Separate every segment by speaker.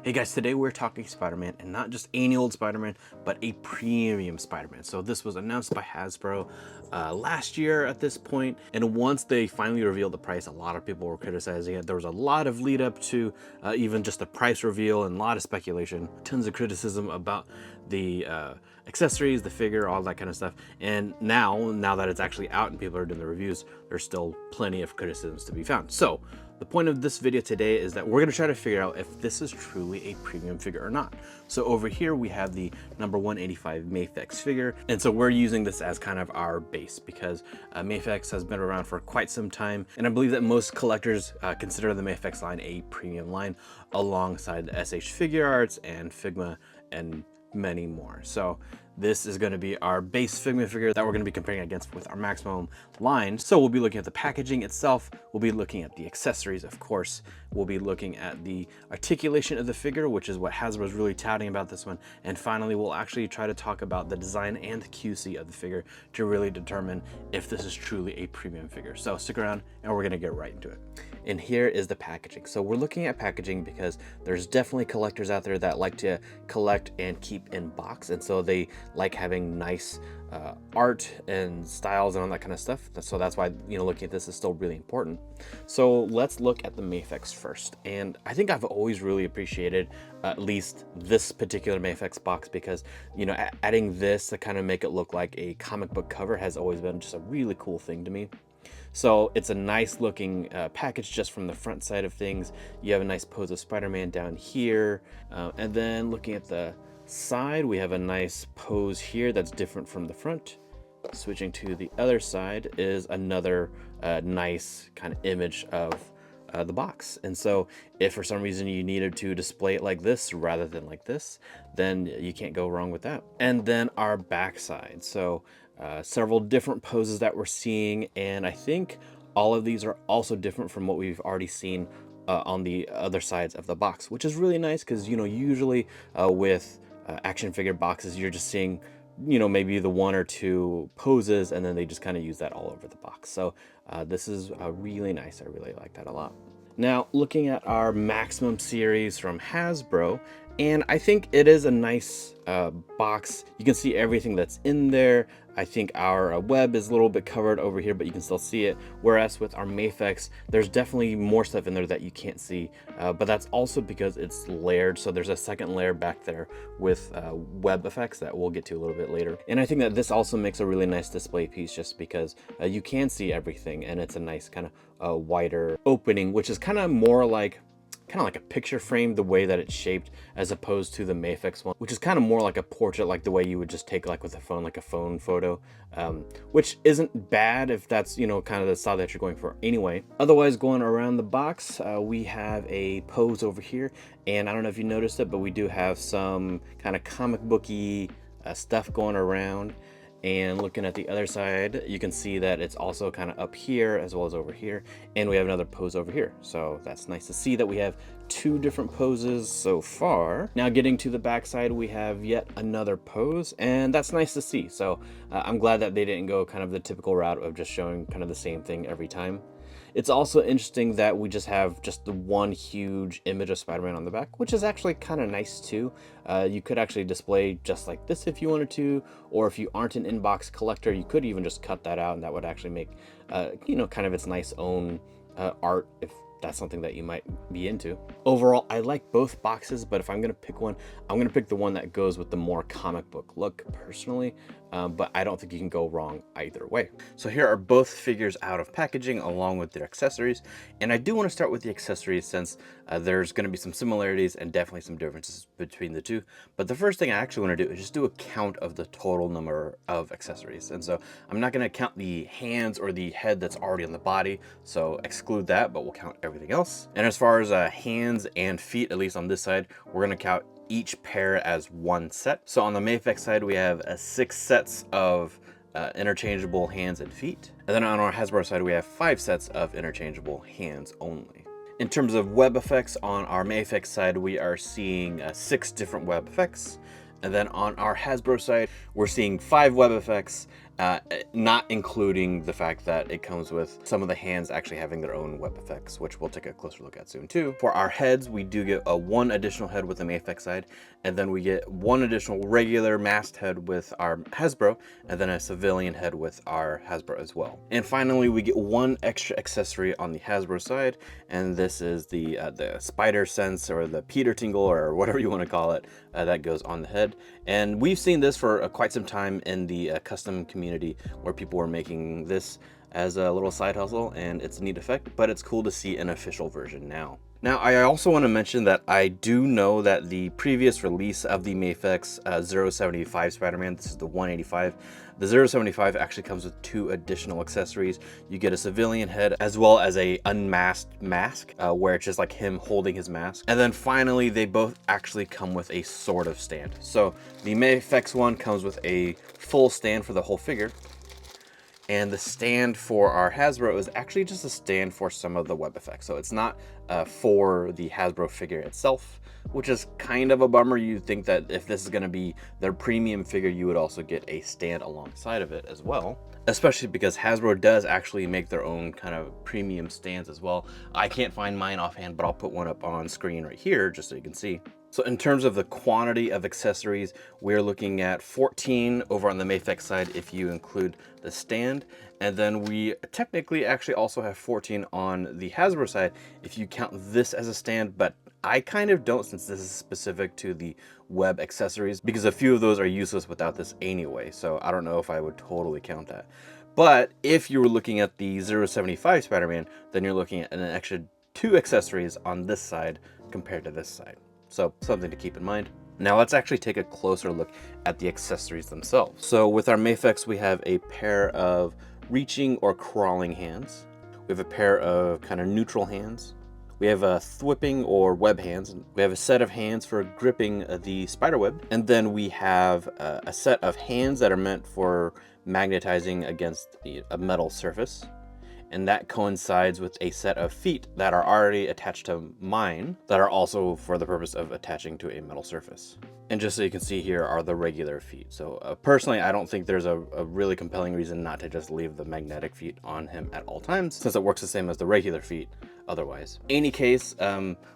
Speaker 1: Hey guys, today we're talking Spider-Man, and not just any old Spider-Man, but a premium Spider-Man. So this was announced by Hasbro last year at this point, and once they finally revealed the price, a lot of people were criticizing it. There was a lot of lead up to even just the price reveal and a lot of speculation, tons of criticism about the accessories, the figure, all that kind of stuff. And now that it's actually out and people are doing the reviews, there's still plenty of criticisms to be found. So the point of this video today is that we're going to try to figure out if this is truly a premium figure or not. So over here we have the number 185 Mafex figure, and so we're using this as kind of our base because Mafex has been around for quite some time, and I believe that most collectors consider the Mafex line a premium line alongside the SH Figure Arts and Figma and many more. So this is going to be our base Figma figure that we're going to be comparing against with our maximum line. So we'll be looking at the packaging itself, we'll be looking at the accessories, of course, we'll be looking at the articulation of the figure, which is what Hasbro is really touting about this one, and finally we'll actually try to talk about the design and the QC of the figure to really determine if this is truly a premium figure. So stick around and we're going to get right into it. And here is the packaging. So we're looking at packaging because there's definitely collectors out there that like to collect and keep in box, and so they like having nice art and styles and all that kind of stuff. So that's why, you know, looking at this is still really important. So let's look at the Mafex first. And I think I've always really appreciated at least this particular Mafex box because, you know, adding this to kind of make it look like a comic book cover has always been just a really cool thing to me. So it's a nice looking package just from the front side of things. You have a nice pose of Spider-Man down here. And then looking at the side, we have a nice pose here that's different from the front. Switching to the other side is another nice kind of image of the box. And so if for some reason you needed to display it like this rather than like this, then you can't go wrong with that. And then our back side. So several different poses that we're seeing, and I think all of these are also different from what we've already seen on the other sides of the box, which is really nice because, you know, usually with action figure boxes you're just seeing, you know, maybe the one or two poses and then they just kind of use that all over the box. So this is really nice. I really like that a lot. Now looking at our Maximum series from Hasbro, and I think it is a nice box. You can see everything that's in there. I think our web is a little bit covered over here, but you can still see it. Whereas with our Mafex, there's definitely more stuff in there that you can't see, but that's also because it's layered. So there's a second layer back there with web effects that we'll get to a little bit later. And I think that this also makes a really nice display piece just because you can see everything, and it's a nice kind of wider opening, which is kind of more like a picture frame, the way that it's shaped, as opposed to the Mafex one, which is kind of more like a portrait, like the way you would just take like with a phone, like a phone photo, which isn't bad if that's, you know, kind of the style that you're going for anyway. Otherwise, going around the box, we have a pose over here, and I don't know if you noticed it, but we do have some kind of comic booky stuff going around. And looking at the other side, you can see that it's also kind of up here as well as over here, and we have another pose over here. So that's nice to see that we have two different poses so far. Now getting to the back side, we have yet another pose, and that's nice to see. So I'm glad that they didn't go kind of the typical route of just showing kind of the same thing every time. It's also interesting that we just have just the one huge image of Spider-Man on the back, which is actually kind of nice too. You could actually display just like this if you wanted to, or if you aren't an inbox collector, you could even just cut that out, and that would actually make, you know, kind of its nice own art if that's something that you might be into. Overall, I like both boxes, but if I'm gonna pick one, I'm gonna pick the one that goes with the more comic book look personally, but I don't think you can go wrong either way. So here are both figures out of packaging along with their accessories, and I do want to start with the accessories since there's going to be some similarities and definitely some differences between the two. But the first thing I actually want to do is just do a count of the total number of accessories, and so I'm not going to count the hands or the head that's already on the body, so exclude that, but we'll count everything else. And as far as hands and feet, at least on this side, we're going to count each pair as one set. So on the Mafex side, we have 6 sets of interchangeable hands and feet. And then on our Hasbro side, we have 5 sets of interchangeable hands only. In terms of web effects, on our Mafex side, we are seeing 6 different web effects. And then on our Hasbro side, we're seeing 5 web effects not including the fact that it comes with some of the hands actually having their own web effects, which we'll take a closer look at soon too. For our heads, we do get one additional head with the Mafex side, and then we get one additional regular masked head with our Hasbro, and then a civilian head with our Hasbro as well. And finally, we get one extra accessory on the Hasbro side, and this is the spider sense, or the Peter tingle, or whatever you want to call it, that goes on the head. And we've seen this for quite some time in the custom community, where people were making this as a little side hustle, and it's a neat effect, but it's cool to see an official version now. Now, I also want to mention that I do know that the previous release of the Mafex 075 Spider-Man, this is the 185, the 075 actually comes with two additional accessories. You get a civilian head as well as a unmasked mask, where it's just like him holding his mask. And then finally, they both actually come with a sort of stand. So the Mafex one comes with a full stand for the whole figure. And the stand for our Hasbro is actually just a stand for some of the web effects. So it's not for the Hasbro figure itself, which is kind of a bummer. You'd think that if this is gonna be their premium figure, you would also get a stand alongside of it as well. Especially because Hasbro does actually make their own kind of premium stands as well. I can't find mine offhand, but I'll put one up on screen right here just so you can see. So in terms of the quantity of accessories, we're looking at 14 over on the Mafex side if you include the stand. And then we technically actually also have 14 on the Hasbro side if you count this as a stand, but I kind of don't, since this is specific to the web accessories, because a few of those are useless without this anyway. So I don't know if I would totally count that. But if you were looking at the 075 Spider-Man, then you're looking at an extra 2 accessories on this side compared to this side. So something to keep in mind. Now let's actually take a closer look at the accessories themselves. So with our Mafex, we have a pair of reaching or crawling hands. We have a pair of kind of neutral hands. We have a thwipping or web hands. We have a set of hands for gripping the spider web. And then we have a set of hands that are meant for magnetizing against a metal surface. And that coincides with a set of feet that are already attached to mine that are also for the purpose of attaching to a metal surface. And just so you can see, here are the regular feet. So personally, I don't think there's a really compelling reason not to just leave the magnetic feet on him at all times, since it works the same as the regular feet otherwise. In any case,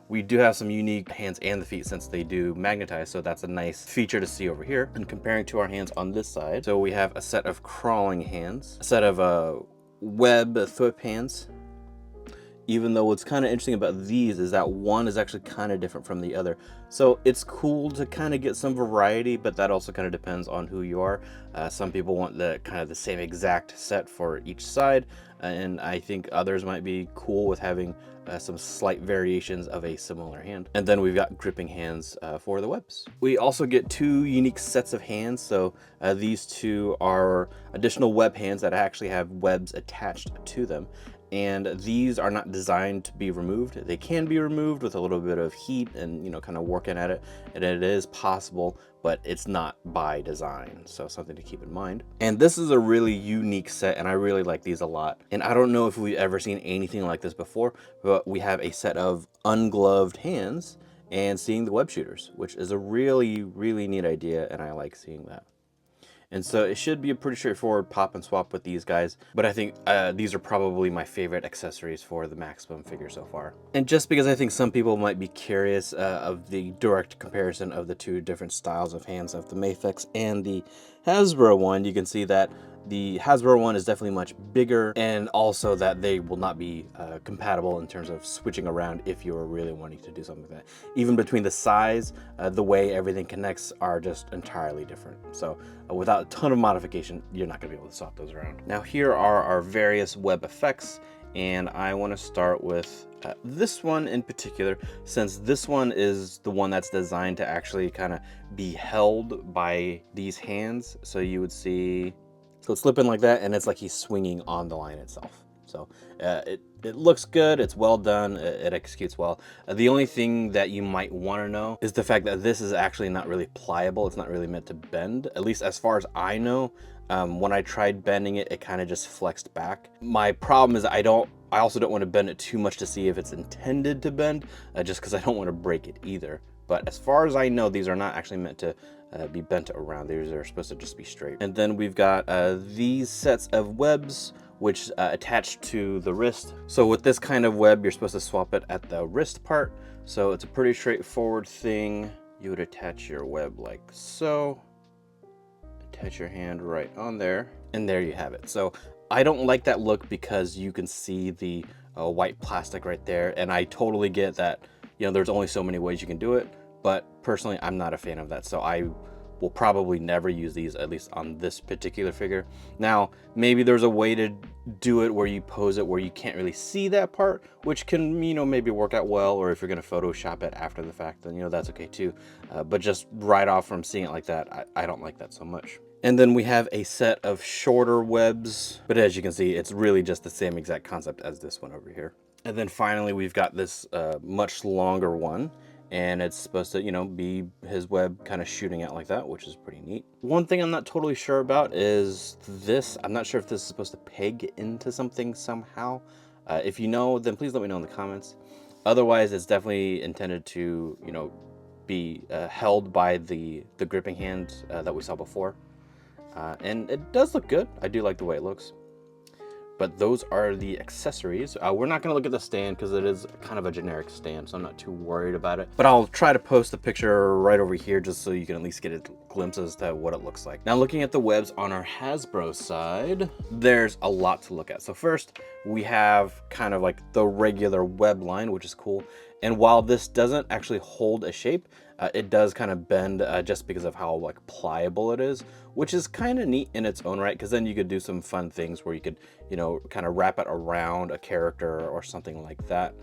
Speaker 1: we do have some unique hands and the feet since they do magnetize, so that's a nice feature to see over here. And comparing to our hands on this side, so we have a set of crawling hands, a set of web thwip hands. Even though what's kind of interesting about these is that one is actually kind of different from the other. So it's cool to kind of get some variety, but that also kind of depends on who you are. Some people want the kind of the same exact set for each side, and I think others might be cool with having some slight variations of a similar hand. And then we've got gripping hands for the webs. We also get 2 unique sets of hands. So these 2 are additional web hands that actually have webs attached to them. And these are not designed to be removed. They can be removed with a little bit of heat and, you know, kind of working at it. And it is possible, but it's not by design. So something to keep in mind. And this is a really unique set, and I really like these a lot. And I don't know if we've ever seen anything like this before, but we have a set of ungloved hands and seeing the web shooters, which is a really, really neat idea. And I like seeing that. And so it should be a pretty straightforward pop and swap with these guys. But I think these are probably my favorite accessories for the Maximum figure so far. And just because I think some people might be curious of the direct comparison of the 2 different styles of hands of the Mafex and the Hasbro one, you can see that the Hasbro one is definitely much bigger, and also that they will not be compatible in terms of switching around if you're really wanting to do something like that. Even between the size, the way everything connects are just entirely different. So without a ton of modification, you're not gonna be able to swap those around. Now here are our various web effects, and I wanna start with this one in particular, since this one is the one that's designed to actually kind of be held by these hands. So you would see, so it's slipping like that, and it's like he's swinging on the line itself. So it looks good, it's well done, it executes well. The only thing that you might want to know is the fact that this is actually not really pliable. It's not really meant to bend, at least as far as I know. When I tried bending it, it kind of just flexed back. My problem is I also don't want to bend it too much to see if it's intended to bend, just because I don't want to break it either. But as far as I know, these are not actually meant to be bent around. These are supposed to just be straight. And then we've got these sets of webs, which attach to the wrist. So with this kind of web, you're supposed to swap it at the wrist part. So it's a pretty straightforward thing. You would attach your web like so. Attach your hand right on there, and there you have it. So I don't like that look because you can see the white plastic right there, and I totally get that, you know, there's only so many ways you can do it, but personally I'm not a fan of that, so I will probably never use these, at least on this particular figure. Now maybe there's a way to do it where you pose it where you can't really see that part, which can, you know, maybe work out well, or if you're going to Photoshop it after the fact, then, you know, that's okay too. But just right off from seeing it like that, I don't like that so much. And then we have a set of shorter webs, but as you can see, it's really just the same exact concept as this one over here. And then finally, we've got this much longer one, and it's supposed to, you know, be his web kind of shooting out like that, which is pretty neat. One thing I'm not totally sure about is this. I'm not sure if this is supposed to peg into something somehow. If you know, then please let me know in the comments. Otherwise, it's definitely intended to, you know, be held by the gripping hand that we saw before. And it does look good. I do like the way it looks. But those are the accessories. We're not going to look at the stand because it is kind of a generic stand, so I'm not too worried about it. But I'll try to post a picture right over here just so you can at least get a glimpse as to what it looks like. Now, looking at the webs on our Hasbro side, there's a lot to look at. So first, we have kind of like the regular web line, which is cool. And while this doesn't actually hold a shape, it does kind of bend just because of how like pliable it is, which is kind of neat in its own right, because then you could do some fun things where you could, you know, kind of wrap it around a character or something like that.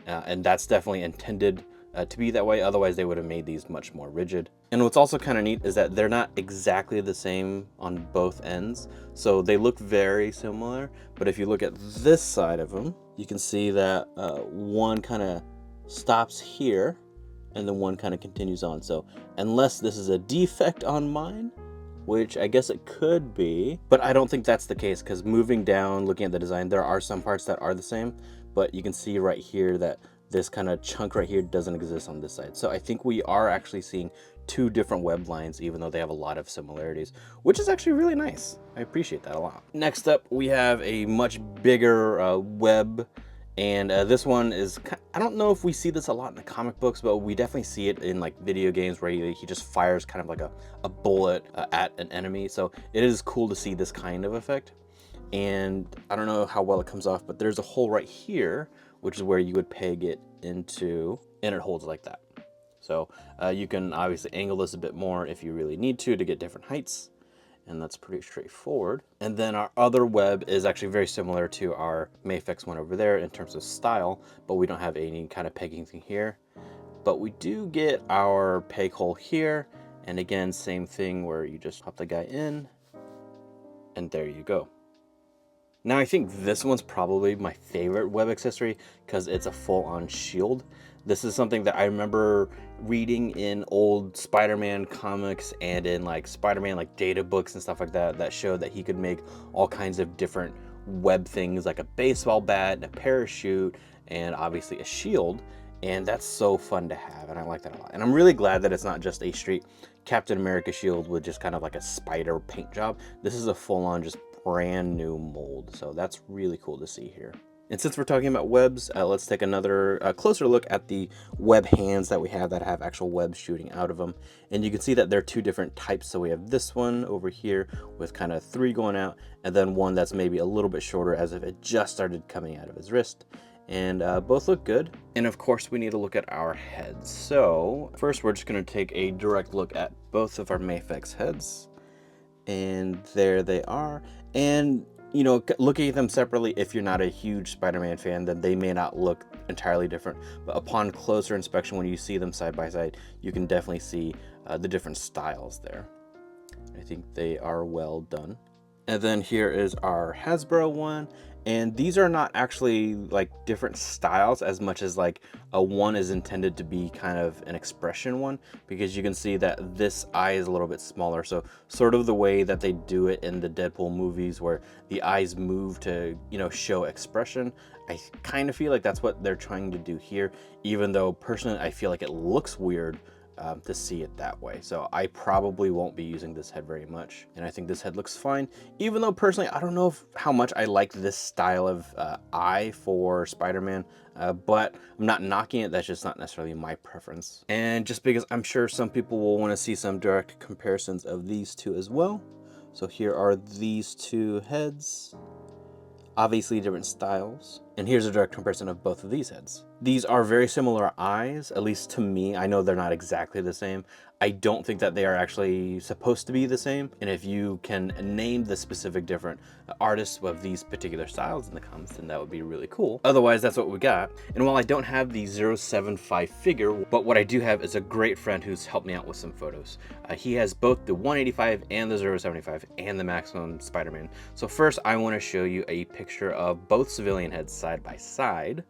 Speaker 1: And that's definitely intended to be that way. Otherwise, they would have made these much more rigid. And what's also kind of neat is that they're not exactly the same on both ends. So they look very similar. But if you look at this side of them, you can see that one kind of stops here and then one kind of continues on. So unless this is a defect on mine, which I guess it could be, but I don't think that's the case, because moving down, looking at the design, there are some parts that are the same, but you can see right here that this kind of chunk right here doesn't exist on this side. So I think we are actually seeing two different web lines, even though they have a lot of similarities, which is actually really nice. I appreciate that a lot. Next up, we have a much bigger web. And this one is, I don't know if we see this a lot in the comic books, but we definitely see it in like video games where he just fires kind of like a bullet at an enemy. So it is cool to see this kind of effect. And I don't know how well it comes off, but there's a hole right here, which is where you would peg it into, and it holds like that. So you can obviously angle this a bit more if you really need to get different heights. And that's pretty straightforward. And then our other web is actually very similar to our Mafex one over there in terms of style, but we don't have any kind of pegging thing here. But we do get our peg hole here. And again, same thing where you just pop the guy in, and there you go. Now I think this one's probably my favorite web accessory because it's a full-on shield. This is something that I remember reading in old Spider-Man comics and in like Spider-Man like data books and stuff like that, that showed that he could make all kinds of different web things, like a baseball bat and a parachute and obviously a shield. And that's so fun to have, and I like that a lot. And I'm really glad that it's not just a straight Captain America shield with just kind of like a spider paint job. This is a full-on just brand new mold, so that's really cool to see here. And since we're talking about webs, let's take another closer look at the web hands that we have that have actual webs shooting out of them. And you can see that there are two different types. So we have this one over here with kind of 3 going out, and then one that's maybe a little bit shorter as if it just started coming out of his wrist. And both look good. And of course, we need to look at our heads. So first, we're just going to take a direct look at both of our Mafex heads. And there they are. And you know, looking at them separately, if you're not a huge Spider-Man fan, then they may not look entirely different. But upon closer inspection, when you see them side by side, you can definitely see the different styles there. I think they are well done. And then here is our Hasbro one. And these are not actually like different styles as much as like a one is intended to be kind of an expression one, because you can see that this eye is a little bit smaller. So sort of the way that they do it in the Deadpool movies where the eyes move to, you know, show expression. I kind of feel like that's what they're trying to do here, even though personally I feel like it looks weird to see it that way. So I probably won't be using this head very much. And I think this head looks fine, even though personally, I don't know how much I like this style of eye for Spider-Man, but I'm not knocking it. That's just not necessarily my preference. And just because I'm sure some people will want to see some direct comparisons of these two as well. So here are these two heads. Obviously different styles. And here's a direct comparison of both of these heads. These are very similar eyes, at least to me. I know they're not exactly the same. I don't think that they are actually supposed to be the same. And if you can name the specific different artists of these particular styles in the comments, then that would be really cool. Otherwise, that's what we got. And while I don't have the 075 figure, but what I do have is a great friend who's helped me out with some photos. He has both the 185 and the 075 and the Maximum Spider-Man. So first, I want to show you a picture of both civilian heads side by side.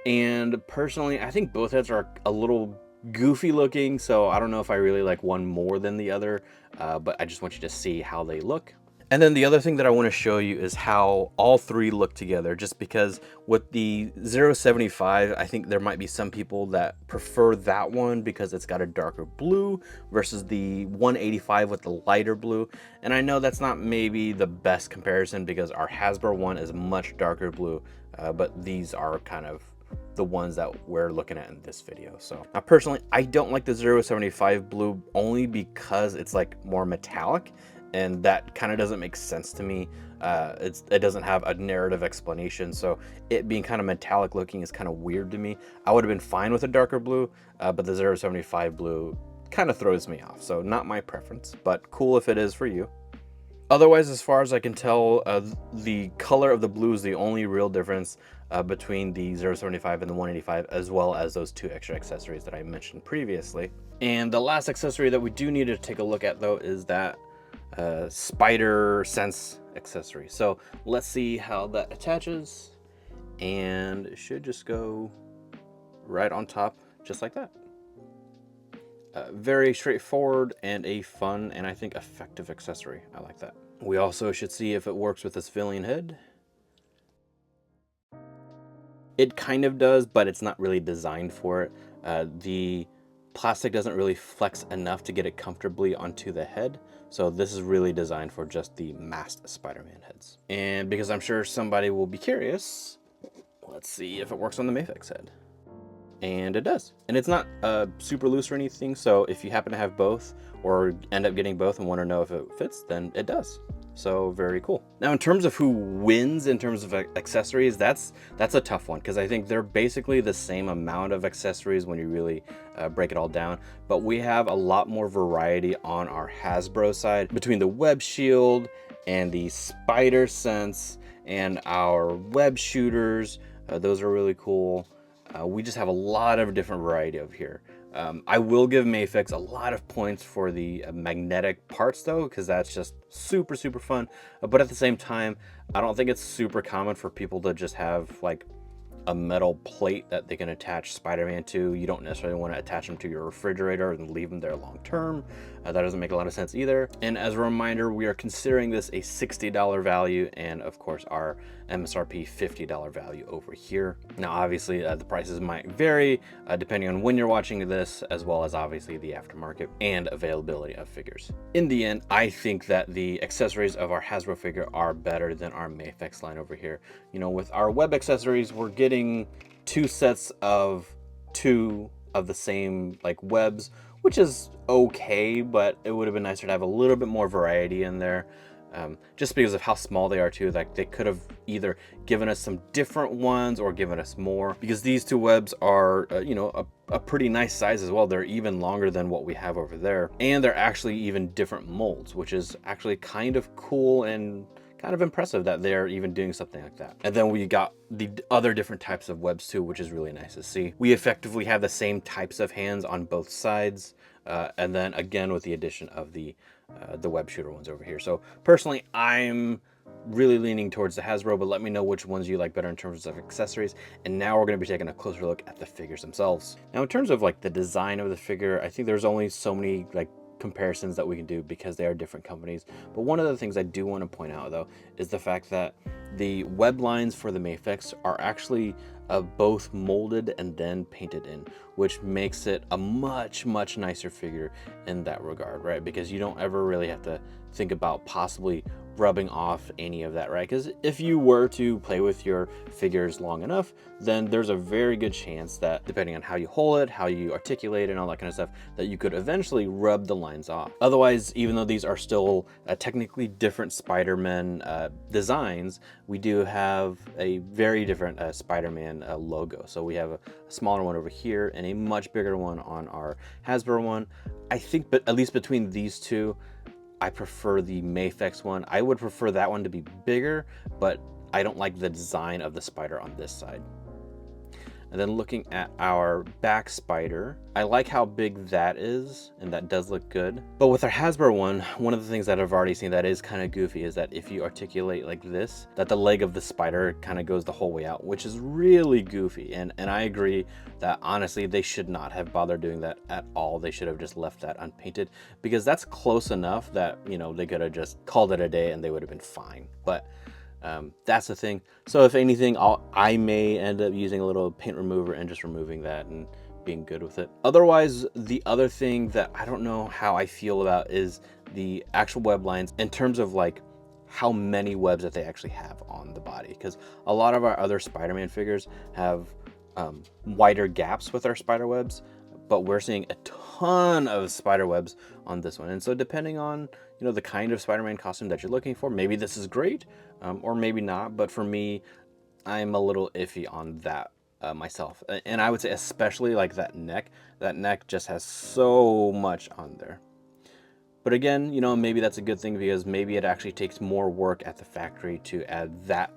Speaker 1: And personally, I think both heads are a little goofy looking, so I don't know if I really like one more than the other, but I just want you to see how they look. And then the other thing that I want to show you is how all three look together, just because with the 075, I think there might be some people that prefer that one because it's got a darker blue versus the 185 with the lighter blue. And I know that's not maybe the best comparison because our Hasbro one is much darker blue, but these are kind of the ones that we're looking at in this video. So now personally, I don't like the 075 blue only because it's like more metallic, and that kind of doesn't make sense to me. It doesn't have a narrative explanation, so it being kind of metallic looking is kind of weird to me. I would have been fine with a darker blue, but the 075 blue kind of throws me off, so not my preference, but cool if it is for you. Otherwise, as far as I can tell, the color of the blue is the only real difference between the 075 and the 185, as well as those two extra accessories that I mentioned previously. And the last accessory that we do need to take a look at, though, is that spider sense accessory. So let's see how that attaches, and it should just go right on top, just like that. Very straightforward and a fun and I think effective accessory. I like that. We also should see if it works with the civilian head. It kind of does, but it's not really designed for it. The plastic doesn't really flex enough to get it comfortably onto the head. So this is really designed for just the masked Spider-Man heads. And because I'm sure somebody will be curious, let's see if it works on the Mafex head. And it does. And it's not super loose or anything, so if you happen to have both or end up getting both and want to know if it fits, then it does. So very cool. Now in terms of who wins in terms of accessories, that's a tough one, because I think they're basically the same amount of accessories when you really break it all down, but we have a lot more variety on our Hasbro side between the web shield and the spider sense and our web shooters. Those are really cool. We just have a lot of different variety of here. I will give Mafex a lot of points for the magnetic parts though, because that's just super, super fun. But at the same time, I don't think it's super common for people to just have like a metal plate that they can attach Spider-Man to. You don't necessarily want to attach them to your refrigerator and leave them there long term. That doesn't make a lot of sense either. And as a reminder, we are considering this a $60 value, and of course our MSRP $50 value over here. Now obviously the prices might vary depending on when you're watching this, as well as obviously the aftermarket and availability of figures. In the end, I think that the accessories of our Hasbro figure are better than our Mafex line over here. You know, with our web accessories, we're getting two sets of two of the same like webs, which is okay, but it would have been nicer to have a little bit more variety in there. Just because of how small they are too. Like they could have either given us some different ones or given us more, because these two webs are you know, a pretty nice size as well. They're even longer than what we have over there, and they're actually even different molds, which is actually kind of cool and kind of impressive that they're even doing something like that. And then we got the other different types of webs too, which is really nice to see. We effectively have the same types of hands on both sides, and then again with the addition of the web shooter ones over here. So personally, I'm really leaning towards the Hasbro, but let me know which ones you like better in terms of accessories. And now we're going to be taking a closer look at the figures themselves. Now, in terms of like the design of the figure, I think there's only so many like comparisons that we can do because they are different companies. But one of the things I do want to point out though is the fact that the web lines for the Mafex are actually both molded and then painted in, which makes it a much nicer figure in that regard, right? Because you don't ever really have to think about possibly rubbing off any of that, right? Because if you were to play with your figures long enough, then there's a very good chance that depending on how you hold it, how you articulate and all that kind of stuff, that you could eventually rub the lines off. Otherwise, even though these are still technically different Spider-Man designs, we do have a very different Spider-Man logo. So we have a smaller one over here and a much bigger one on our Hasbro one. I think, but at least between these two, I prefer the Mafex one. I would prefer that one to be bigger, but I don't like the design of the spider on this side. And then looking at our back spider, I like how big that is, and that does look good. But with our Hasbro one of the things that I've already seen that is kind of goofy is that if you articulate like this, that the leg of the spider kind of goes the whole way out, which is really goofy. And I agree that honestly, they should not have bothered doing that at all. They should have just left that unpainted, because that's close enough that, you know, they could have just called it a day and they would have been fine. But that's the thing. So if anything, I may end up using a little paint remover and just removing that and being good with it. Otherwise, the other thing that I don't know how I feel about is the actual web lines in terms of like how many webs that they actually have on the body. Because a lot of our other Spider-Man figures have wider gaps with our spider webs, but we're seeing a ton of spider webs on this one. And so depending on, you know, the kind of Spider-Man costume that you're looking for, maybe this is great, or maybe not. But for me, I'm a little iffy on that myself. And I would say especially like that neck just has so much on there. But again, you know, maybe that's a good thing, because maybe it actually takes more work at the factory to add that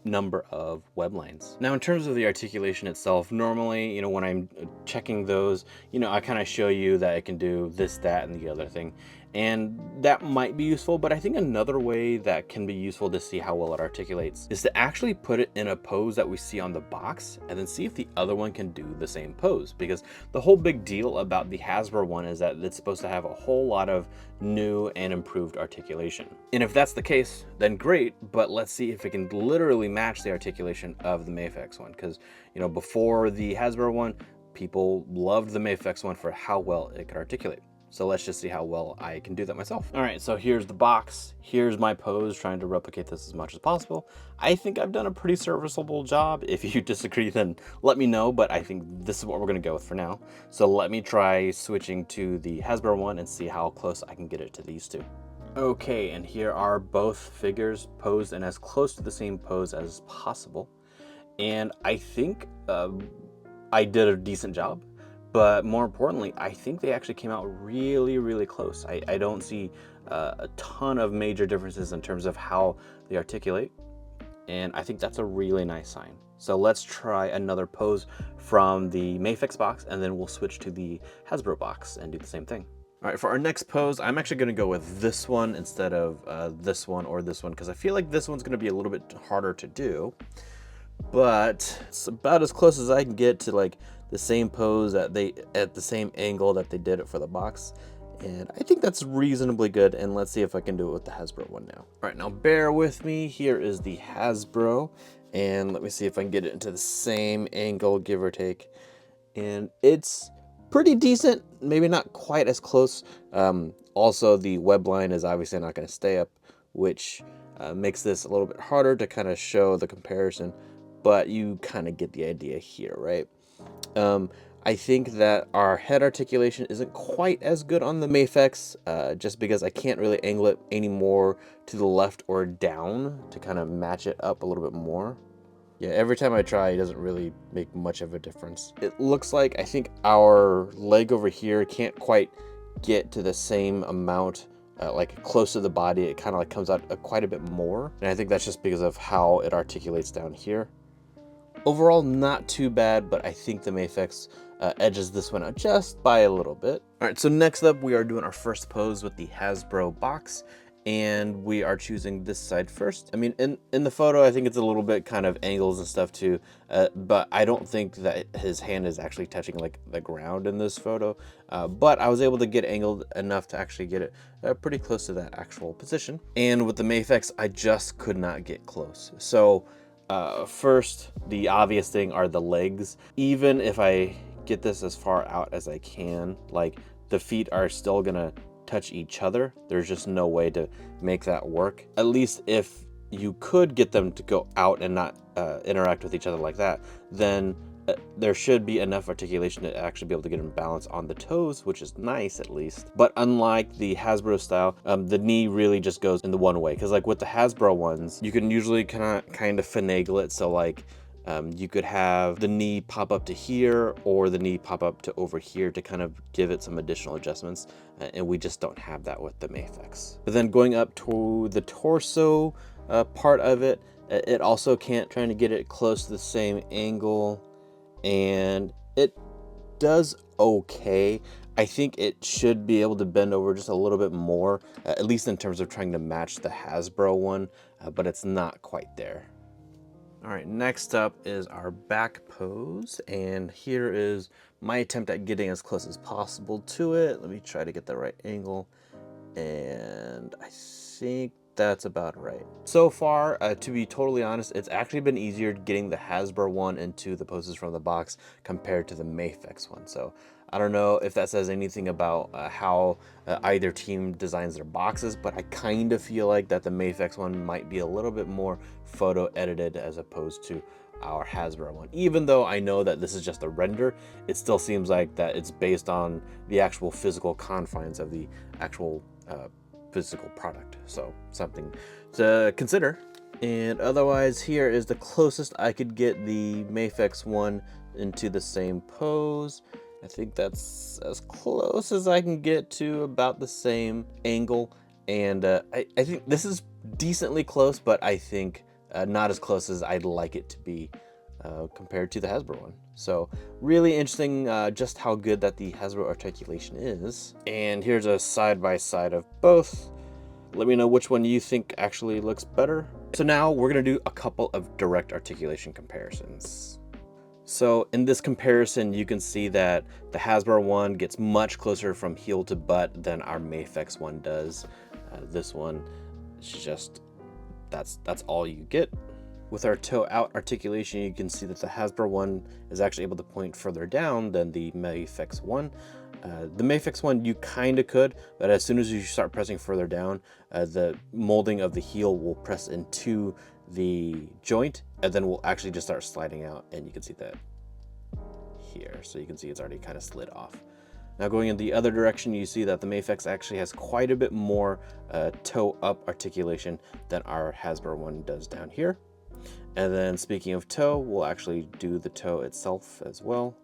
Speaker 1: number of web lines. Now, in terms of the articulation itself, normally, you know, when I'm checking those, you know, I kind of show you that it can do this, that, and the other thing. And that might be useful, but I think another way that can be useful to see how well it articulates is to actually put it in a pose that we see on the box and then see if the other one can do the same pose. Because the whole big deal about the Hasbro one is that it's supposed to have a whole lot of new and improved articulation. And if that's the case, then great, but let's see if it can literally match the articulation of the Mafex one. Because, you know, before the Hasbro one, people loved the Mafex one for how well it could articulate. So let's just see how well I can do that myself. All right, so here's the box. Here's my pose, trying to replicate this as much as possible. I think I've done a pretty serviceable job. If you disagree, then let me know, but I think this is what we're gonna go with for now. So let me try switching to the Hasbro one and see how close I can get it to these two. Okay, and here are both figures posed in as close to the same pose as possible. And I think I did a decent job. But more importantly, I think they actually came out really close. I don't see a ton of major differences in terms of how they articulate. And I think that's a really nice sign. So let's try another pose from the Mafex box, and then we'll switch to the Hasbro box and do the same thing. All right, for our next pose, I'm actually gonna go with this one instead of this one or this one, because I feel like this one's gonna be a little bit harder to do. But it's about as close as I can get to like the same pose at the same angle that they did it for the box. And I think that's reasonably good. And let's see if I can do it with the Hasbro one now. All right, now bear with me. Here is the Hasbro. And let me see if I can get it into the same angle, give or take. And it's pretty decent, maybe not quite as close. Also, the web line is obviously not going to stay up, which makes this a little bit harder to kind of show the comparison. But you kind of get the idea here, right? I think that our head articulation isn't quite as good on the Mafex, just because I can't really angle it any more to the left or down to kind of match it up a little bit more. Yeah, every time I try, it doesn't really make much of a difference. It looks like I think our leg over here can't quite get to the same amount, like close to the body. It kind of like comes out quite a bit more. And I think that's just because of how it articulates down here. Overall, not too bad, but I think the Mafex edges this one out just by a little bit. All right, so next up, we are doing our first pose with the Hasbro box. and we are choosing this side first. I mean, in the photo, I think it's a little bit kind of angles and stuff too, but I don't think that his hand is actually touching like the ground in this photo, but I was able to get angled enough to actually get it pretty close to that actual position. And with the Mafex, I just could not get close. So first, the obvious thing are the legs. Even if I get this as far out as I can, like the feet are still gonna touch each other. There's just no way to make that work. At least if you could get them to go out and not interact with each other like that, then there should be enough articulation to actually be able to get in balance on the toes, which is nice at least. But unlike the Hasbro style, the knee really just goes in the one way. Because like with the Hasbro ones, you can usually kind of finagle it. So like you could have the knee pop up to here or the knee pop up to over here to kind of give it some additional adjustments. And we just don't have that with the Mafex. But then going up to the torso part of it, it also can't trying to get it close to the same angle. And it does okay. I think it should be able to bend over just a little bit more, at least in terms of trying to match the Hasbro one, but it's not quite there. All right, next up is our back pose, and here is my attempt at getting as close as possible to it. Let me try to get the right angle, and I think that's about right. So far, to be totally honest, it's actually been easier getting the Hasbro one into the poses from the box compared to the Mafex one. So I don't know if that says anything about how either team designs their boxes, but I kind of feel like that the Mafex one might be a little bit more photo edited as opposed to our Hasbro one. Even though I know that this is just a render, it still seems like that it's based on the actual physical confines of the actual physical product. So something to consider. And otherwise, here is the closest I could get the Mafex one into the same pose. I think that's as close as I can get to about the same angle. And I think this is decently close, but I think not as close as I'd like it to be compared to the Hasbro one. So really interesting just how good that the Hasbro articulation is. And here's a side-by-side of both. Let me know which one you think actually looks better. So now we're gonna do a couple of direct articulation comparisons. So in this comparison, you can see that the Hasbro one gets much closer from heel to butt than our Mafex one does. This one is just, that's all you get. With our toe out articulation, you can see that the Hasbro one is actually able to point further down than the Mafex one. The Mafex one you kind of could, but as soon as you start pressing further down, the molding of the heel will press into the joint, and then we'll actually just start sliding out, and you can see that here. So you can see it's already kind of slid off. Now going in the other direction, you see that the Mafex actually has quite a bit more toe up articulation than our Hasbro one does down here. And then speaking of toe, we'll actually do the toe itself as well.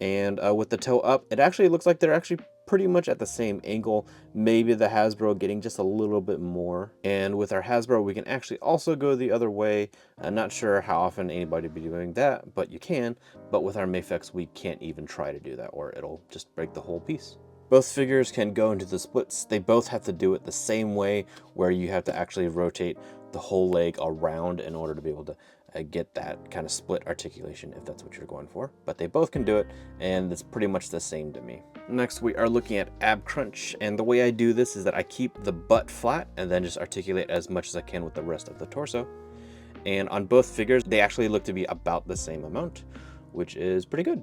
Speaker 1: And with the toe up, it actually looks like they're actually pretty much at the same angle, maybe the Hasbro getting just a little bit more. And with our Hasbro, we can actually also go the other way. I'm not sure how often anybody would be doing that, but you can. But with our Mafex, we can't even try to do that, or it'll just break the whole piece. Both figures can go into the splits. They both have to do it the same way, where you have to actually rotate the whole leg around in order to be able to get that kind of split articulation, if that's what you're going for. But they both can do it, and it's pretty much the same to me. Next, we are looking at ab crunch, and the way I do this is that I keep the butt flat and then just articulate as much as I can with the rest of the torso. And on both figures, they actually look to be about the same amount, which is pretty good.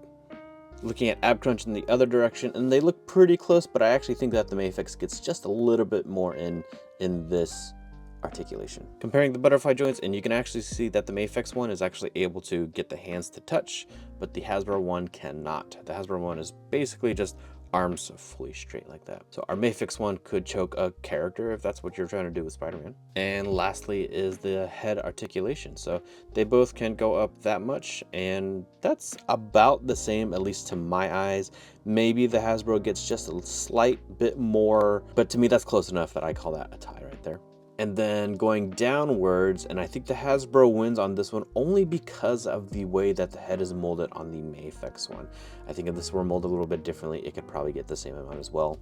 Speaker 1: Looking at ab crunch in the other direction, and they look pretty close, but I actually think that the Mafex gets just a little bit more in this articulation. Comparing the butterfly joints, and you can actually see that the Mafex one is actually able to get the hands to touch, but the Hasbro one cannot. The Hasbro one is basically just arms fully straight like that. So our Mafex one could choke a character if that's what you're trying to do with Spider-Man. And lastly is the head articulation. So they both can go up that much, and that's about the same, at least to my eyes. Maybe the Hasbro gets just a slight bit more, but to me that's close enough that I call that a tie right there. And then going downwards, and I think the Hasbro wins on this one only because of the way that the head is molded on the Mafex one. I think if this were molded a little bit differently, it could probably get the same amount as well.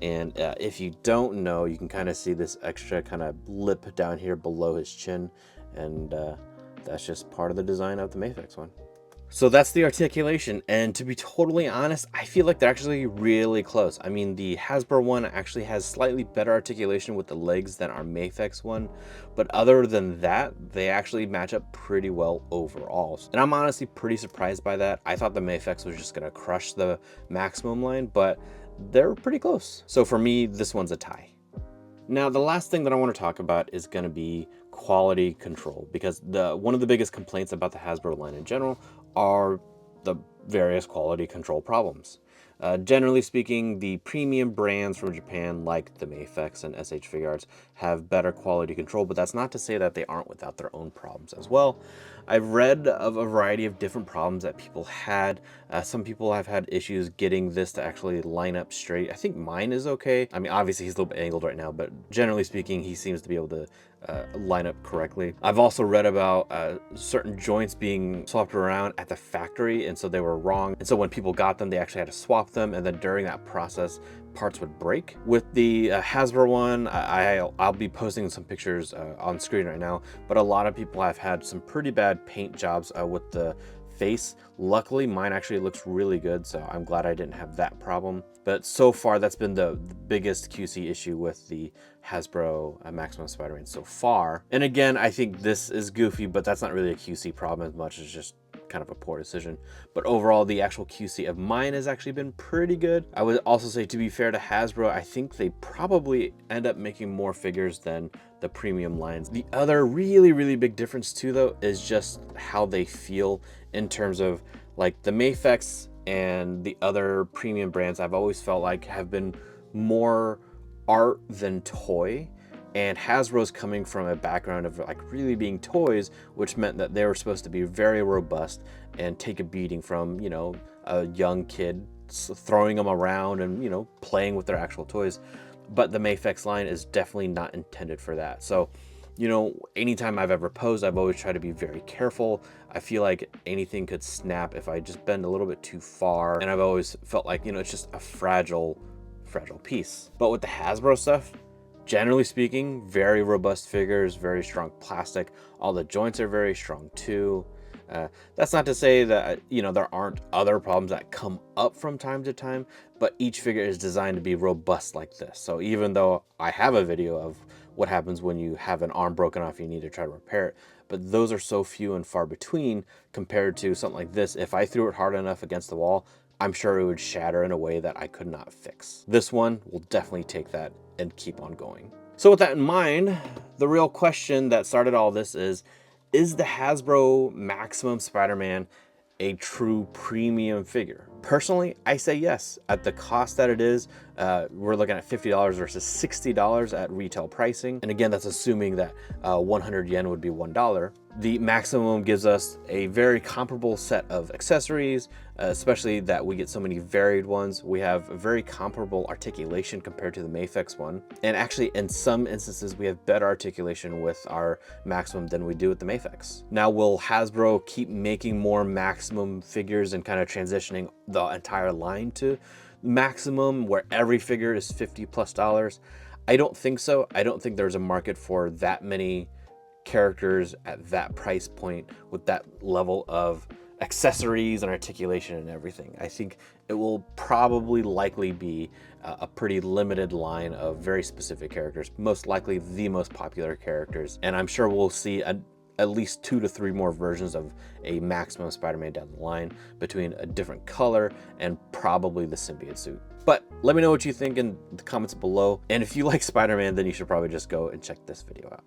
Speaker 1: And if you don't know, you can kind of see this extra kind of lip down here below his chin, and that's just part of the design of the Mafex one. So that's the articulation, and to be totally honest, I feel like they're actually really close. I mean, the Hasbro one actually has slightly better articulation with the legs than our Mafex one, but other than that, they actually match up pretty well overall. And I'm honestly pretty surprised by that. I thought the Mafex was just gonna crush the Maximum line, but they're pretty close. So for me, this one's a tie. Now, the last thing that I want to talk about is going to be quality control, because one of the biggest complaints about the Hasbro line in general are the various quality control problems. Generally speaking, the premium brands from Japan, like the Mafex and SH Figuarts, have better quality control, but that's not to say that they aren't without their own problems as well. I've read of a variety of different problems that people had. Some people have had issues getting this to actually line up straight. I think mine is okay. I mean, obviously he's a little bit angled right now, but generally speaking, he seems to be able to line up correctly. I've also read about certain joints being swapped around at the factory, and so they were wrong. And so when people got them, they actually had to swap them, and then during that process, parts would break. With the Hasbro one, I'll be posting some pictures on screen right now, but a lot of people have had some pretty bad paint jobs with the face. Luckily, mine actually looks really good, so I'm glad I didn't have that problem. But so far, that's been the biggest QC issue with the Hasbro Maximum Spider-Man so far. And again, I think this is goofy, but that's not really a QC problem as much as just kind of a poor decision. But overall, the actual QC of mine has actually been pretty good. I would also say, to be fair to Hasbro, I think they probably end up making more figures than the premium lines. The other really big difference too, though, is just how they feel in terms of like the Mafex and the other premium brands. I've always felt like have been more art than toy. And Hasbro's coming from a background of like really being toys, which meant that they were supposed to be very robust and take a beating from, you know, a young kid throwing them around and, you know, playing with their actual toys. But the Mafex line is definitely not intended for that. So, you know, anytime I've ever posed, I've always tried to be very careful. I feel like anything could snap if I just bend a little bit too far. And I've always felt like, you know, it's just a fragile piece. But with the Hasbro stuff, generally speaking, very robust figures, very strong plastic. All the joints are very strong too. That's not to say that, you know, there aren't other problems that come up from time to time, but each figure is designed to be robust like this. So even though I have a video of what happens when you have an arm broken off, you need to try to repair it, but those are so few and far between compared to something like this. If I threw it hard enough against the wall, I'm sure it would shatter in a way that I could not fix. This one will definitely take that and keep on going. So with that in mind, the real question that started all this is the Hasbro Maximum Spider-Man a true premium figure? Personally, I say yes. At the cost that it is, we're looking at $50 versus $60 at retail pricing. And again, that's assuming that 100 yen would be $1. The Maximum gives us a very comparable set of accessories, especially that we get so many varied ones. We have a very comparable articulation compared to the Mafex one. And actually, in some instances, we have better articulation with our Maximum than we do with the Mafex. Now, will Hasbro keep making more Maximum figures and kind of transitioning the entire line to Maximum, where every figure is $50+ I don't think so. I don't think there's a market for that many characters at that price point with that level of accessories and articulation and everything. I think it will probably likely be a pretty limited line of very specific characters, most likely the most popular characters. And I'm sure we'll see at least 2 to 3 more versions of a Maximum Spider-Man down the line between a different color and probably the symbiote suit. But let me know what you think in the comments below. And if you like Spider-Man, then you should probably just go and check this video out.